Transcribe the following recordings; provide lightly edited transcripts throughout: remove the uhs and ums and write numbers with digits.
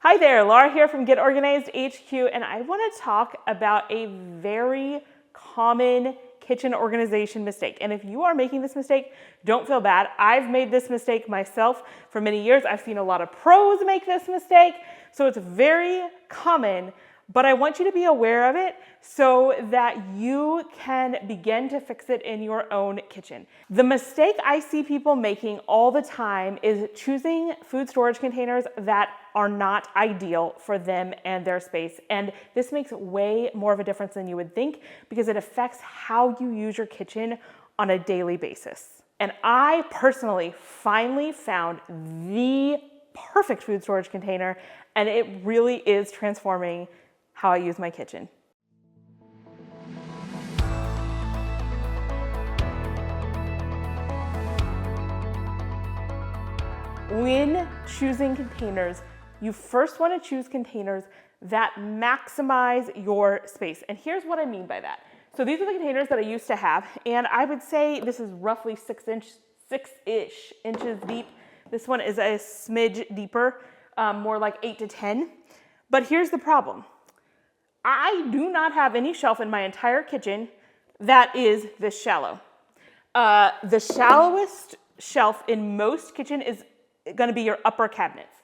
Hi there, Laura here from Get Organized HQ, and I want to talk about a very common kitchen organization mistake. And if you are making this mistake, don't feel bad. I've made this mistake myself for many years. I've seen a lot of pros make this mistake, so it's very common, but I want you to be aware of it so that you can begin to fix it in your own kitchen. The mistake I see people making all the time is choosing food storage containers that are not ideal for them and their space. And this makes way more of a difference than you would think because it affects how you use your kitchen on a daily basis. And I personally finally found the perfect food storage container, and it really is transforming how I use my kitchen. When choosing containers, you first want to choose containers that maximize your space. And here's what I mean by that. So these are the containers that I used to have, and I would say this is roughly 6-ish inches deep. This one is a smidge deeper, more like 8 to 10. But here's the problem. I do not have any shelf in my entire kitchen that is this shallow. The shallowest shelf in most kitchen is going to be your upper cabinets.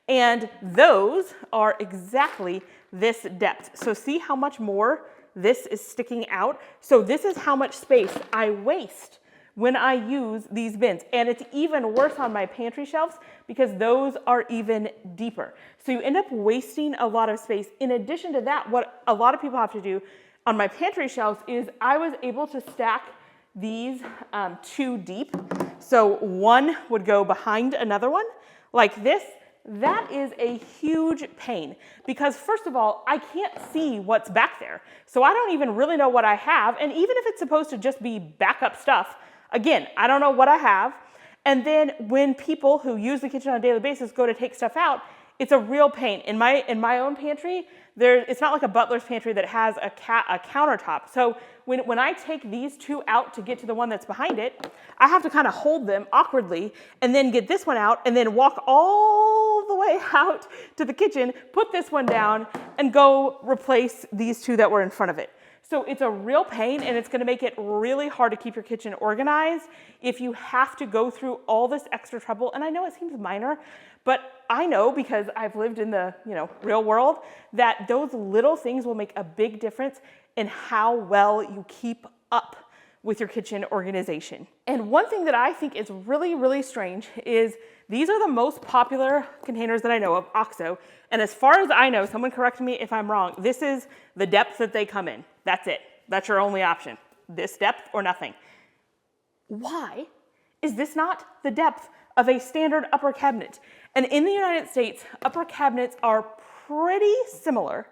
And those are exactly this depth. So see how much more this is sticking out? So this is how much space I waste when I use these bins. And it's even worse on my pantry shelves because those are even deeper. So you end up wasting a lot of space. In addition to that, what a lot of people have to do on my pantry shelves is I was able to stack these two deep. So one would go behind another one like this. That is a huge pain because first of all, I can't see what's back there. So I don't even really know what I have. And even if it's supposed to just be backup stuff, again, I don't know what I have. And then when people who use the kitchen on a daily basis go to take stuff out, it's a real pain. In my own pantry, it's not like a butler's pantry that has a countertop. So when I take these two out to get to the one that's behind it, I have to kind of hold them awkwardly and then get this one out and then walk all the way out to the kitchen, put this one down, and go replace these two that were in front of it. So it's a real pain, and it's going to make it really hard to keep your kitchen organized if you have to go through all this extra trouble. And I know it seems minor, but I know because I've lived in the real world that those little things will make a big difference in how well you keep up with your kitchen organization. And one thing that I think is really, really strange is these are the most popular containers that I know of, OXO. And as far as I know, someone correct me if I'm wrong, this is the depth that they come in. That's it. That's your only option. This depth or nothing. Why is this not the depth of a standard upper cabinet? And in the United States, upper cabinets are pretty similar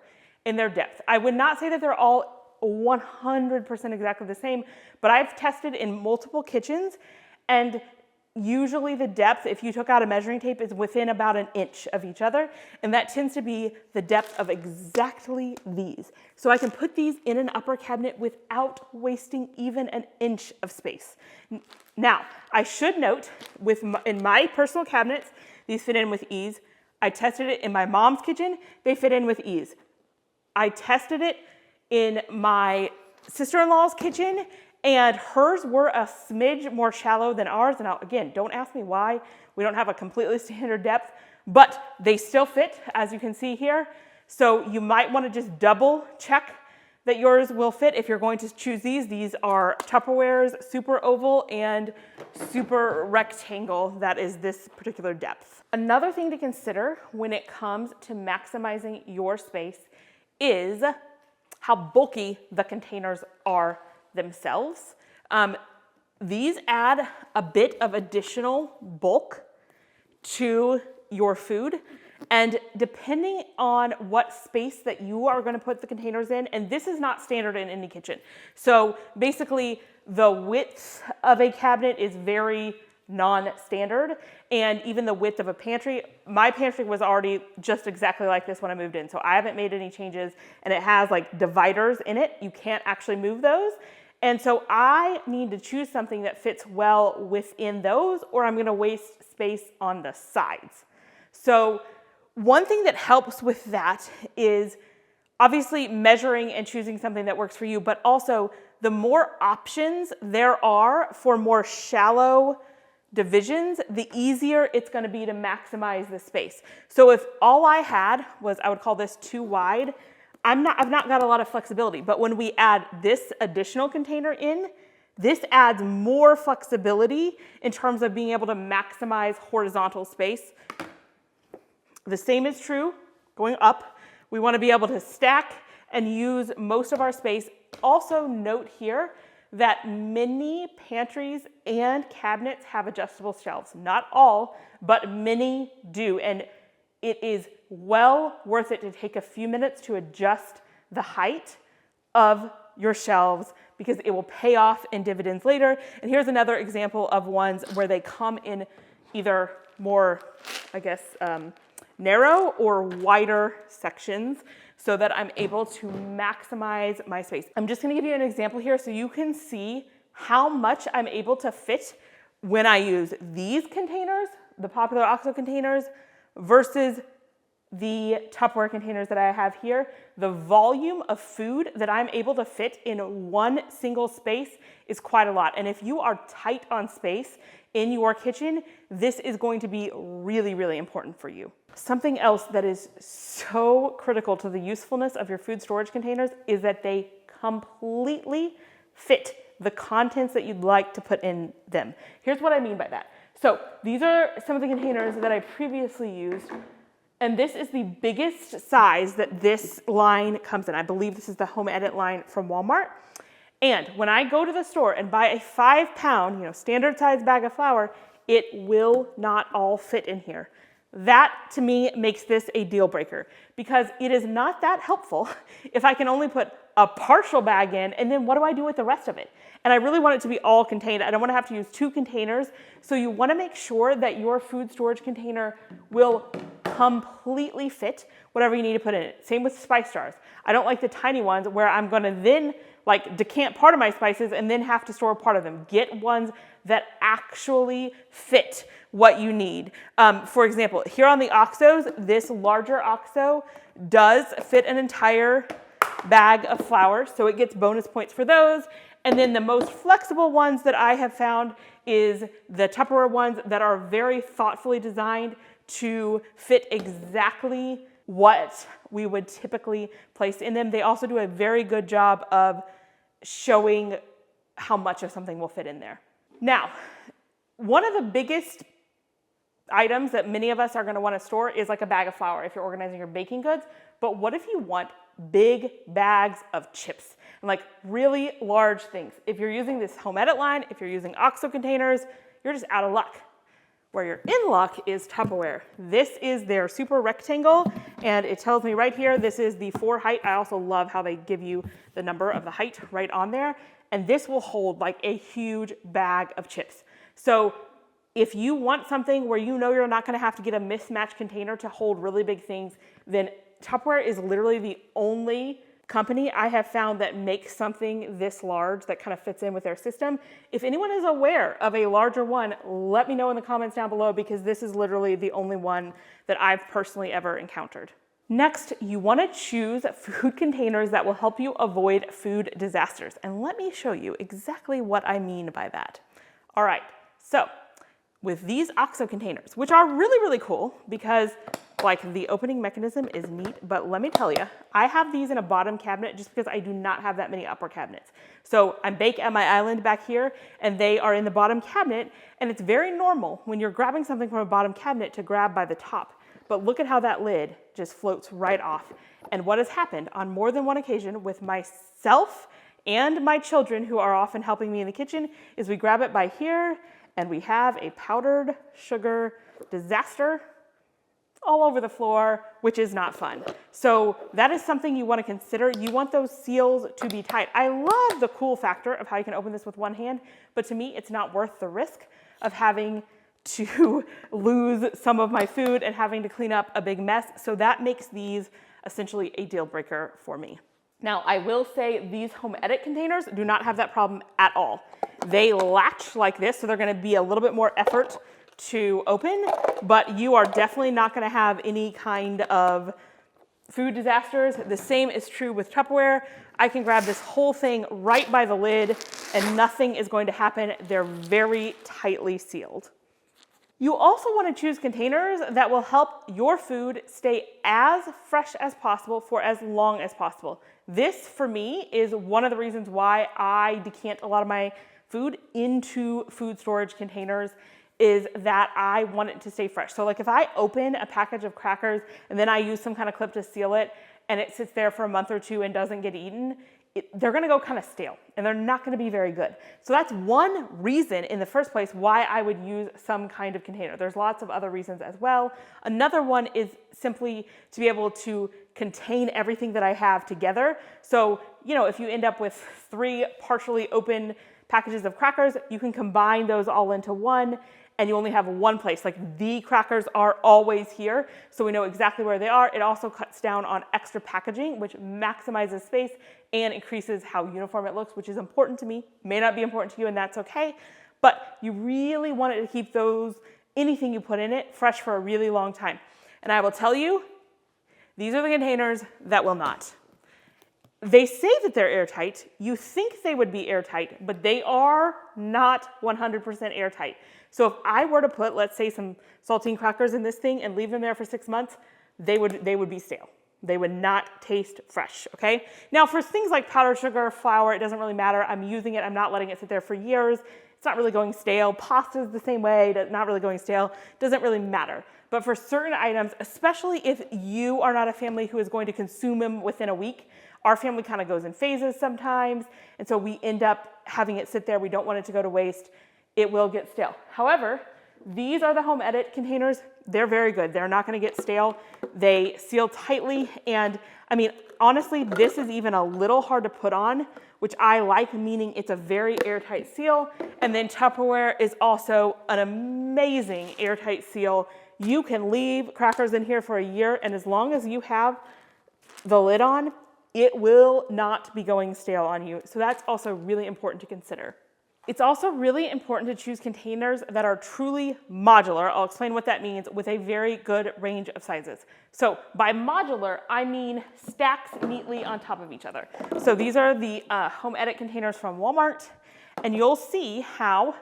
in their depth. I would not say that they're all 100% exactly the same, but I've tested in multiple kitchens, and usually the depth, if you took out a measuring tape, is within about 1 inch of each other, and that tends to be the depth of exactly these. So I can put these in an upper cabinet without wasting even 1 inch of space. Now, I should note, in my personal cabinets, these fit in with ease. I tested it in my mom's kitchen, they fit in with ease. I tested it in my sister-in-law's kitchen, and hers were a smidge more shallow than ours. And now, again, don't ask me why. We don't have a completely standard depth, but they still fit, as you can see here. So you might want to just double check that yours will fit if you're going to choose these. These are Tupperware's Super Oval and Super Rectangle. That is this particular depth. Another thing to consider when it comes to maximizing your space is how bulky the containers are themselves. These add a bit of additional bulk to your food, and depending on what space that you are going to put the containers in, and this is not standard in any kitchen. So basically the width of a cabinet is very non-standard, and even the width of a pantry. My pantry was already just exactly like this when I moved in, so I haven't made any changes, and it has like dividers in it. You can't actually move those. And so I need to choose something that fits well within those, or I'm going to waste space on the sides. So one thing that helps with that is obviously measuring and choosing something that works for you, but also the more options there are for more shallow divisions, the easier it's going to be to maximize the space. So if all I had was, I would call this too wide, I've not got a lot of flexibility, but when we add this additional container in, this adds more flexibility in terms of being able to maximize horizontal space. The same is true going up. We want to be able to stack and use most of our space. Also note here that many pantries and cabinets have adjustable shelves. Not all, but many do. And it is well worth it to take a few minutes to adjust the height of your shelves because it will pay off in dividends later. And here's another example of ones where they come in either more, I guess, narrow or wider sections so that I'm able to maximize my space. I'm just gonna give you an example here so you can see how much I'm able to fit when I use these containers, the popular OXO containers, versus the Tupperware containers that I have here. The volume of food that I'm able to fit in one single space is quite a lot. And if you are tight on space in your kitchen, this is going to be really, really important for you. Something else that is so critical to the usefulness of your food storage containers is that they completely fit the contents that you'd like to put in them. Here's what I mean by that. So these are some of the containers that I previously used, and this is the biggest size that this line comes in. I believe this is the Home Edit line from Walmart. And when I go to the store and buy a 5-pound, standard size bag of flour, it will not all fit in here. That, to me, makes this a deal breaker because it is not that helpful if I can only put a partial bag in, and then what do I do with the rest of it? And I really want it to be all contained. I don't want to have to use 2 containers. So you want to make sure that your food storage container will completely fit whatever you need to put in it. Same with spice jars. I don't like the tiny ones where I'm going to then decant part of my spices and then have to store part of them. Get ones that actually fit what you need. For example, here on the OXOs, this larger OXO does fit an entire bag of flour, so it gets bonus points for those. And then the most flexible ones that I have found is the Tupperware ones that are very thoughtfully designed to fit exactly what we would typically place in them. They also do a very good job of showing how much of something will fit in there. Now, one of the biggest items that many of us are going to want to store is like a bag of flour if you're organizing your baking goods. But what if you want big bags of chips and like really large things? If you're using this Home Edit line, if you're using OXO containers, you're just out of luck. Where you're in luck is Tupperware. This is their super rectangle, and it tells me right here, this is the 4 height. I also love how they give you the number of the height right on there. And this will hold like a huge bag of chips. So if you want something where you know you're not gonna have to get a mismatched container to hold really big things, then Tupperware is literally the only company I have found that makes something this large that kind of fits in with their system. If anyone is aware of a larger one, let me know in the comments down below because this is literally the only one that I've personally ever encountered. Next, you want to choose food containers that will help you avoid food disasters. And let me show you exactly what I mean by that. All right, so with these OXO containers, which are really, really cool because like the opening mechanism is neat, but let me tell you, I have these in a bottom cabinet just because I do not have that many upper cabinets. So I bake at my island back here and they are in the bottom cabinet, and it's very normal when you're grabbing something from a bottom cabinet to grab by the top. But look at how that lid just floats right off. And what has happened on more than one occasion with myself and my children who are often helping me in the kitchen is we grab it by here and we have a powdered sugar disaster all over the floor, which is not fun. So that is something you want to consider. You want those seals to be tight. I love the cool factor of how you can open this with one hand, but to me, it's not worth the risk of having to lose some of my food and having to clean up a big mess. So that makes these essentially a deal breaker for me. Now, I will say these Home Edit containers do not have that problem at all. They latch like this, so they're going to be a little bit more effort to open, but you are definitely not going to have any kind of food disasters. The same is true with Tupperware. I can grab this whole thing right by the lid and nothing is going to happen. They're very tightly sealed. You also want to choose containers that will help your food stay as fresh as possible for as long as possible. This, for me, is one of the reasons why I decant a lot of my food into food storage containers, is that I want it to stay fresh. So like if I open a package of crackers and then I use some kind of clip to seal it and it sits there for a month or two and doesn't get eaten, they're gonna go kind of stale and they're not gonna be very good. So that's one reason in the first place why I would use some kind of container. There's lots of other reasons as well. Another one is simply to be able to contain everything that I have together. So, you know, if you end up with 3 partially open packages of crackers, you can combine those all into one and you only have one place. Like the crackers are always here, so we know exactly where they are. It also cuts down on extra packaging, which maximizes space and increases how uniform it looks, which is important to me. May not be important to you, and that's okay. But you really want it to keep anything you put in it, fresh for a really long time. And I will tell you, these are the containers that will not. They say that they're airtight. You think they would be airtight, but they are not 100% airtight. So if I were to put, let's say, some saltine crackers in this thing and leave them there for 6 months, they would be stale. They would not taste fresh, okay? Now for things like powdered sugar, flour, it doesn't really matter. I'm using it, I'm not letting it sit there for years. It's not really going stale. Pasta is the same way, not really going stale. Doesn't really matter. But for certain items, especially if you are not a family who is going to consume them within a week, our family kind of goes in phases sometimes, and so we end up having it sit there. We don't want it to go to waste. It will get stale. However, these are the Home Edit containers. They're very good. They're not going to get stale. They seal tightly, and I mean, honestly, this is even a little hard to put on, which I like, meaning it's a very airtight seal. And then Tupperware is also an amazing airtight seal. You can leave crackers in here for a year, and as long as you have the lid on, it will not be going stale on you. So that's also really important to consider. It's also really important to choose containers that are truly modular. I'll explain what that means, with a very good range of sizes. So by modular, I mean stacks neatly on top of each other. So these are the Home Edit containers from Walmart, and you'll see how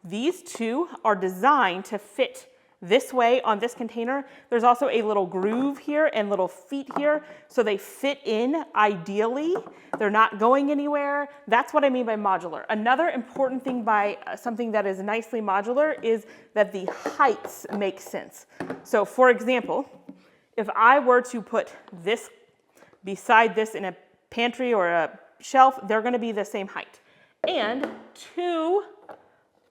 these two are designed to fit this way on this container. There's also a little groove here and little feet here, so they fit in ideally. They're not going anywhere. That's what I mean by modular. Another important thing by something that is nicely modular is that the heights make sense. So for example, if I were to put this beside this in a pantry or a shelf, they're going to be the same height. And 2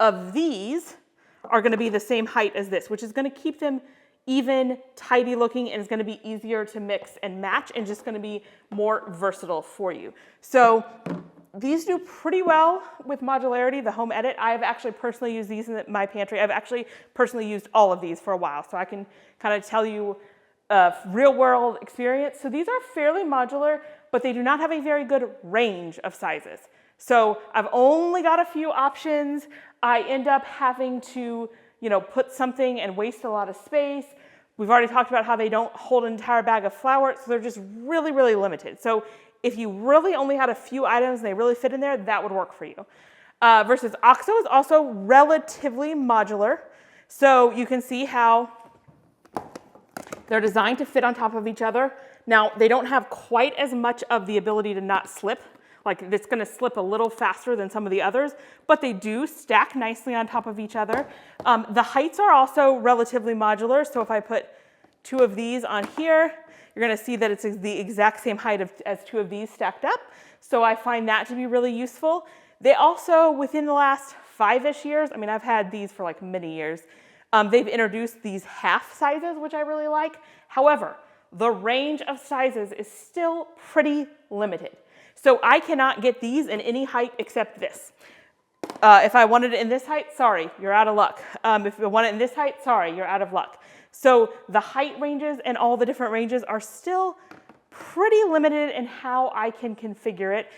of these are going to be the same height as this, which is going to keep them even, tidy looking, and it's going to be easier to mix and match and just going to be more versatile for you. So these do pretty well with modularity, the Home Edit. I've actually personally used these in my pantry. I've actually personally used all of these for a while, so I can kind of tell you a real world experience. So these are fairly modular, but they do not have a very good range of sizes. So I've only got a few options. I end up having to, put something and waste a lot of space. We've already talked about how they don't hold an entire bag of flour, so they're just really, really limited. So if you really only had a few items and they really fit in there, that would work for you. Versus OXO is also relatively modular. So you can see how they're designed to fit on top of each other. Now, they don't have quite as much of the ability to not slip. Like it's going to slip a little faster than some of the others, but they do stack nicely on top of each other. The heights are also relatively modular. So if I put 2 of these on here, you're going to see that it's the exact same height as 2 of these stacked up. So I find that to be really useful. They also, within the last 5-ish years, I mean, I've had these for like many years, they've introduced these half sizes, which I really like. However, the range of sizes is still pretty limited. So I cannot get these in any height except this. If I wanted it in this height, sorry, you're out of luck. If I want it in this height, sorry, you're out of luck. So the height ranges and all the different ranges are still pretty limited in how I can configure it.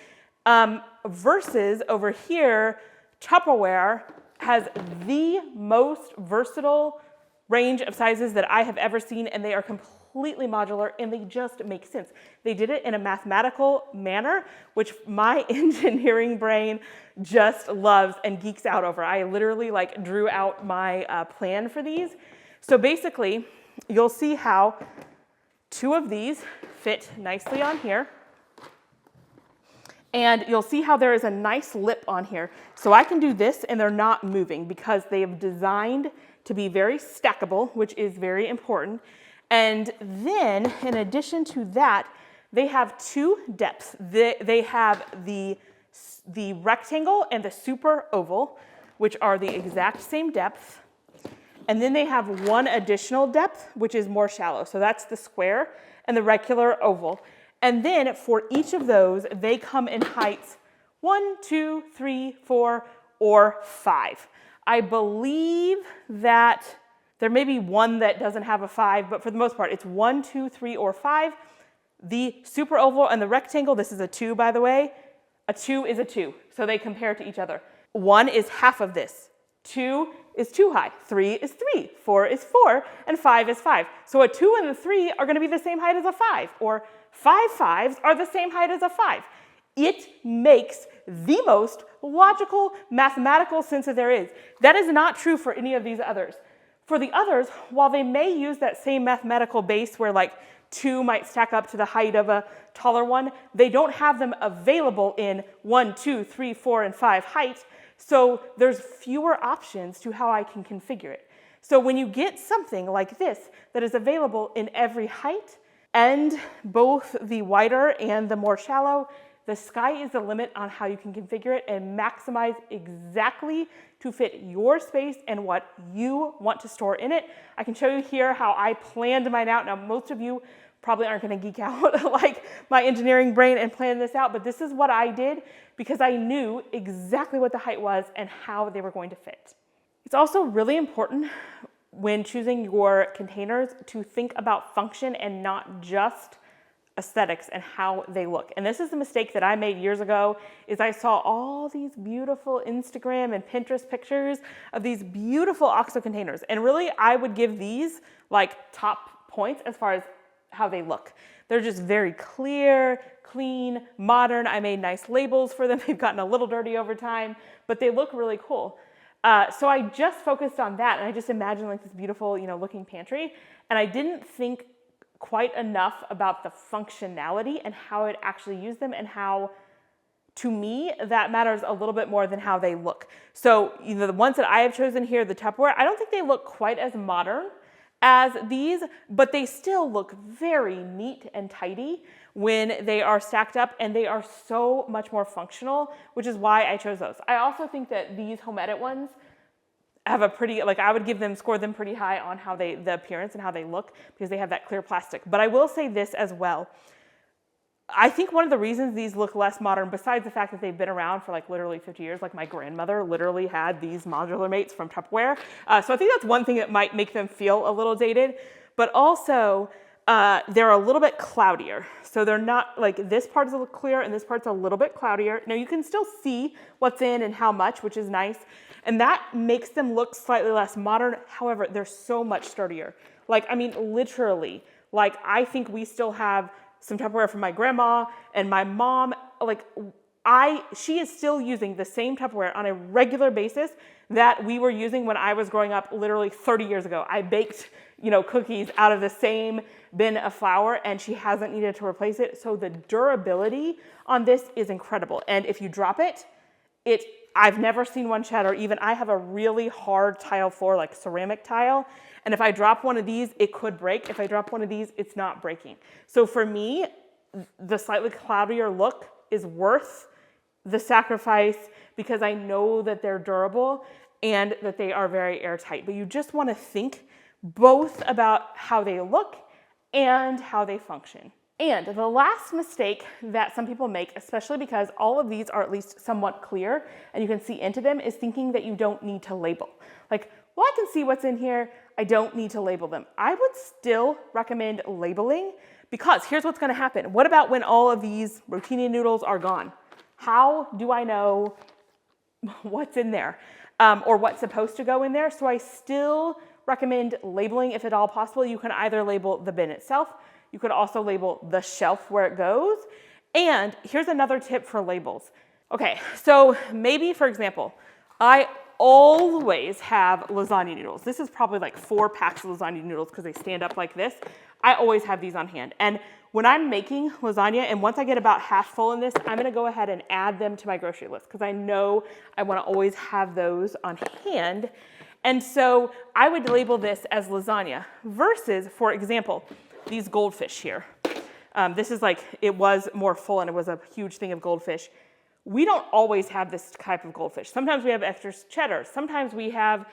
Versus over here, Tupperware, has the most versatile range of sizes that I have ever seen, and they are completely modular and they just make sense. They did it in a mathematical manner, which my engineering brain just loves and geeks out over. I literally like drew out my plan for these. So basically, you'll see how 2 of these fit nicely on here. And you'll see how there is a nice lip on here. So I can do this and they're not moving because they have designed to be very stackable, which is very important. And then in addition to that, they have 2 depths. They have the rectangle and the super oval, which are the exact same depth. And then they have 1 additional depth, which is more shallow. So that's the square and the regular oval. And then for each of those, they come in heights 1, 2, 3, 4, or 5. I believe that there may be one that doesn't have a 5, but for the most part, it's 1, 2, 3, or 5. The super oval and the rectangle, this is a 2, by the way. A 2 is a 2, so they compare to each other. 1 is half of this. 2 is 2 high, 3 is 3, 4 is 4, and 5 is 5. So a 2 and a 3 are going to be the same height as a 5, or 5 5s are the same height as a 5. It makes the most logical, mathematical sense that there is. That is not true for any of these others. For the others, while they may use that same mathematical base where like 2 might stack up to the height of a taller one, they don't have them available in 1, 2, 3, 4, and 5 height. So there's fewer options to how I can configure it. So when you get something like this that is available in every height and both the wider and the more shallow, the sky is the limit on how you can configure it and maximize exactly to fit your space and what you want to store in it. I can show you here how I planned mine out. Now, most of you probably aren't going to geek out like my engineering brain and plan this out, but this is what I did because I knew exactly what the height was and how they were going to fit. It's also really important when choosing your containers to think about function and not just aesthetics and how they look. And this is the mistake that I made years ago, is I saw all these beautiful Instagram and Pinterest pictures of these beautiful OXO containers. And really, I would give these like top points as far as how they look. They're just very clear, clean, modern. I made nice labels for them. They've gotten a little dirty over time, but they look really cool. So I just focused on that, and I just imagined like this beautiful, looking pantry. And I didn't think quite enough about the functionality and how I'd actually use them, and how, to me, that matters a little bit more than how they look. So the ones that I have chosen here, the Tupperware, I don't think they look quite as modern as these, but they still look very neat and tidy when they are stacked up, and they are so much more functional, which is why I chose those. I also think that these Home Edit ones have a pretty, I would score them pretty high on how the appearance and how they look, because they have that clear plastic. But I will say this as well. I think one of the reasons these look less modern, besides the fact that they've been around for literally 50 years, my grandmother literally had these modular mates from Tupperware. So I think that's one thing that might make them feel a little dated, but also they're a little bit cloudier. So they're not this part's a little clear and this part's a little bit cloudier. Now you can still see what's in and how much, which is nice. And that makes them look slightly less modern. However, they're so much sturdier. Literally, I think we still have some Tupperware from my grandma and my mom. She is still using the same Tupperware on a regular basis that we were using when I was growing up literally 30 years ago. I baked, cookies out of the same bin of flour, and she hasn't needed to replace it. So the durability on this is incredible. And if you drop it, I've never seen one shatter. Even I have a really hard tile floor, like ceramic tile. And if I drop one of these, it could break. If I drop one of these, it's not breaking. So for me, the slightly cloudier look is worth the sacrifice, because I know that they're durable and that they are very airtight. But you just want to think both about how they look and how they function. And the last mistake that some people make, especially because all of these are at least somewhat clear and you can see into them, is thinking that you don't need to label. Well, I can see what's in here, I don't need to label them. I would still recommend labeling, because here's what's going to happen. What about when all of these rotini noodles are gone? How do I know what's in there? or what's supposed to go in there. So I still recommend labeling if at all possible. You can either label the bin itself, you could also label the shelf where it goes. And here's another tip for labels. Okay, so maybe, for example, I always have lasagna noodles. This is probably like 4 packs of lasagna noodles because they stand up like this. I always have these on hand. And when I'm making lasagna, and once I get about half full in this, I'm gonna go ahead and add them to my grocery list because I know I wanna always have those on hand. And so I would label this as lasagna versus, for example, these goldfish here. This is like, it was more full and it was a huge thing of goldfish. We don't always have this type of goldfish. Sometimes we have extra cheddar. Sometimes we have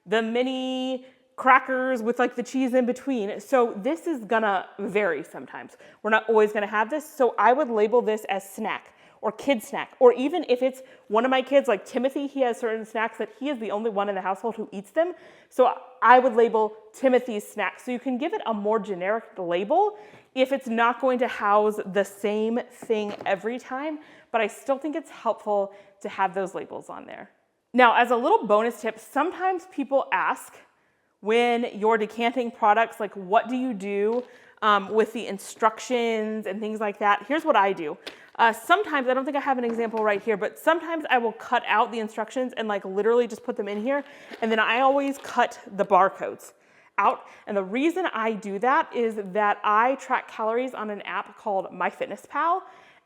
the mini crackers with like the cheese in between. So this is gonna vary sometimes. We're not always gonna have this. So I would label this as snack or kid snack. Or even if it's one of my kids, like Timothy, he has certain snacks that he is the only one in the household who eats them. So I would label Timothy's snack. So you can give it a more generic label if it's not going to house the same thing every time, but I still think it's helpful to have those labels on there. Now, as a little bonus tip, sometimes people ask when you're decanting products, like what do you do with the instructions and things like that? Here's what I do. Sometimes, I don't think I have an example right here, but sometimes I will cut out the instructions and like literally just put them in here. And then I always cut the barcodes out. And the reason I do that is that I track calories on an app called MyFitnessPal.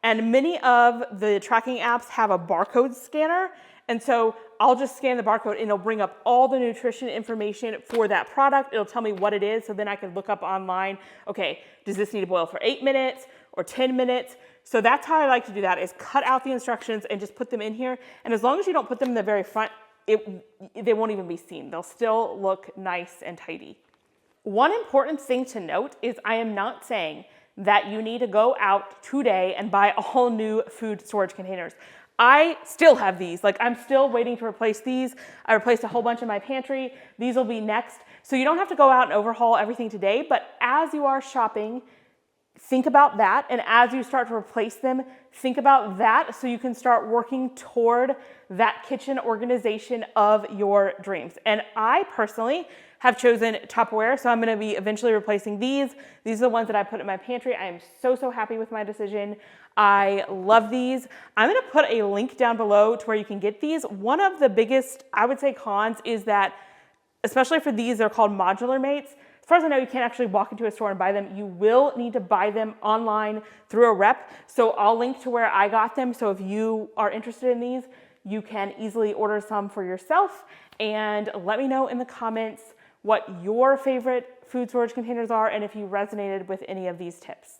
And many of the tracking apps have a barcode scanner. And so I'll just scan the barcode and it'll bring up all the nutrition information for that product. It'll tell me what it is. So then I can look up online, okay, does this need to boil for 8 minutes or 10 minutes? So that's how I like to do that, is cut out the instructions and just put them in here. And as long as you don't put them in the very front, they won't even be seen. They'll still look nice and tidy. One important thing to note is I am not saying that you need to go out today and buy all new food storage containers. I still have these. Like, I'm still waiting to replace these. I replaced a whole bunch in my pantry. These will be next. So you don't have to go out and overhaul everything today, but as you are shopping, think about that. And as you start to replace them, think about that so you can start working toward that kitchen organization of your dreams. And I personally have chosen Tupperware, so I'm gonna be eventually replacing these. These are the ones that I put in my pantry. I am so happy with my decision. I love these. I'm gonna put a link down below to where you can get these. One of the biggest, I would say, cons is that, especially for these, they're called Modular mates. As far as I know, you can't actually walk into a store and buy them. You will need to buy them online through a rep. So I'll link to where I got them. So if you are interested in these, you can easily order some for yourself. And let me know in the comments what your favorite food storage containers are and if you resonated with any of these tips.